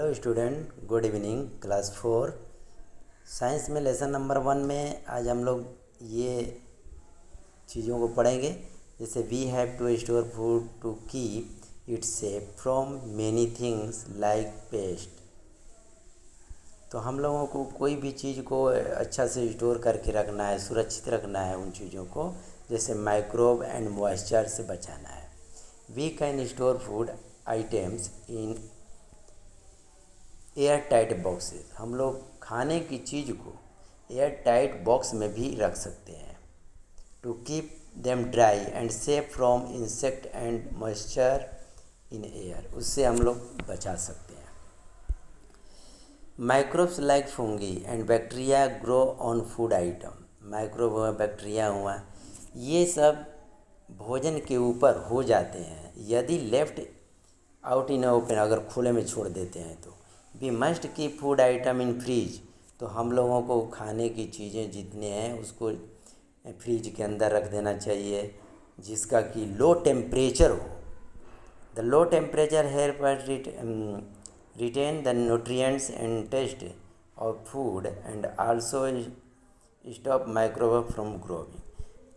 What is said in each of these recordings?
Hello student, good evening. Class 4 science में lesson number 1 में आज हम लोग ये चीज़ों को पढ़ेंगे। जैसे we have to store food to keep it safe from many things like pest. तो हम लोगों को कोई भी चीज़ को अच्छा से स्टोर करके रखना है, सुरक्षित रखना है उन चीज़ों को, जैसे माइक्रोब एंड मॉइस्चर से बचाना है। We can store food items in air tight boxes. हम लोग खाने की चीज़ को एयर टाइट बॉक्स में भी रख सकते हैं। To keep them dry and safe from insect and moisture in air, उससे हम लोग बचा सकते हैं। Microbes like fungi and bacteria grow on food item. Microbe हुआ, बैक्टीरिया हुआ, ये सब भोजन के ऊपर हो जाते हैं यदि लेफ्ट आउट इन ओपन, अगर खुले में छोड़ देते हैं तो। We must keep food item in fridge. तो हम लोगों को खाने की चीज़ें जितने हैं उसको फ्रिज के अंदर रख देना चाहिए, जिसका कि लो टेम्परेचर हो। The low temperature help retain the nutrients and taste of food and also stop microbe from growing.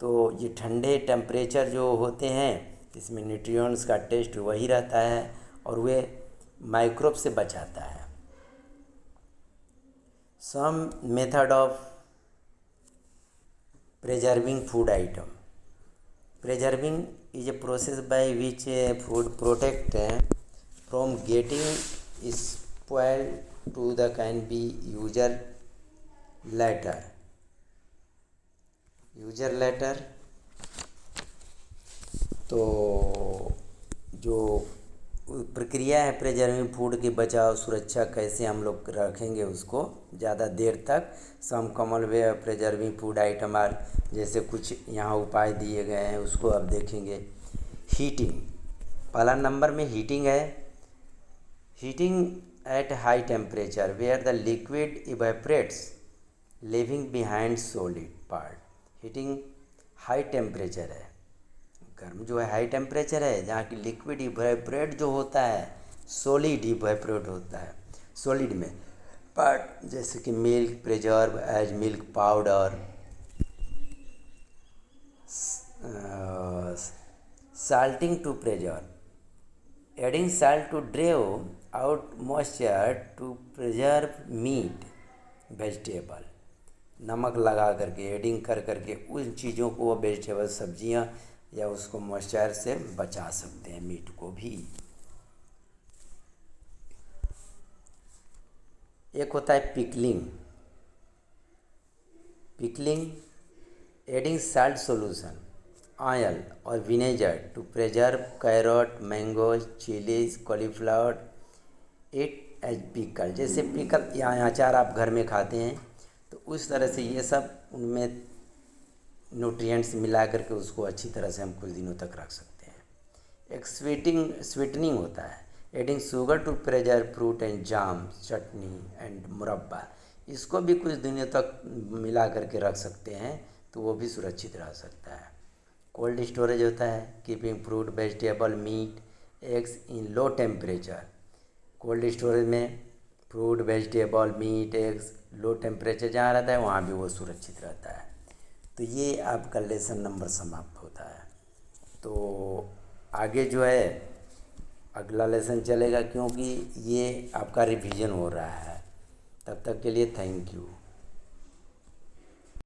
तो ये ठंडे टेम्परेचर जो होते हैं इसमें न्यूट्रिएंट्स का टेस्ट वही रहता है और वे माइक्रोब से बचाता है। Some method of preserving food item. Preserving is a process by which a food protect from getting spoiled to the can be user later. तो जो प्रक्रिया है प्रिजर्विंग फूड की बचाव सुरक्षा कैसे हम लोग रखेंगे उसको ज़्यादा देर तक। Some common way of preserving food item are, जैसे कुछ यहाँ उपाय दिए गए हैं उसको अब देखेंगे। हीटिंग, पहला नंबर में हीटिंग है। Heating at high temperature where the liquid evaporates leaving behind solid part. Heating high temperature है, गर्म जो है हाई टेम्परेचर है, जहाँ की लिक्विड इवेपरेट जो होता है सॉलिड इवेपरेट होता है सॉलिड में पार्ट, जैसे कि milk preserve as milk powder. Salting to preserve, adding salt to drive out moisture to preserve meat vegetable. नमक लगा करके एडिंग कर करके उन चीज़ों को वेजिटेबल सब्जियां या उसको मॉइस्चर से बचा सकते हैं, मीट को भी। एक होता है pickling adding salt solution oil और vinegar to preserve carrot, mango, chillies, cauliflower it as pickle. जैसे पिकल या अचार आप घर में खाते हैं तो उस तरह से ये सब उनमें न्यूट्रिएंट्स मिला करके उसको अच्छी तरह से हम कुछ दिनों तक रख सकते हैं। एक स्वीटनिंग होता है, adding sugar to preserve fruit and jam, chutney and murabba. इसको भी कुछ दिनों तक मिला करके रख सकते हैं तो वो भी सुरक्षित रह सकता है। कोल्ड स्टोरेज होता है, keeping fruit, vegetable, meat, eggs in low temperature. Cold storage में fruit, vegetable, meat, eggs low temperature जहाँ रहता है वहाँ भी वो सुरक्षित रहता है। तो ये आपका लेसन नंबर समाप्त होता है। तो आगे जो है अगला लेसन चलेगा, क्योंकि ये आपका रिवीजन हो रहा है। तब तक के लिए थैंक यू।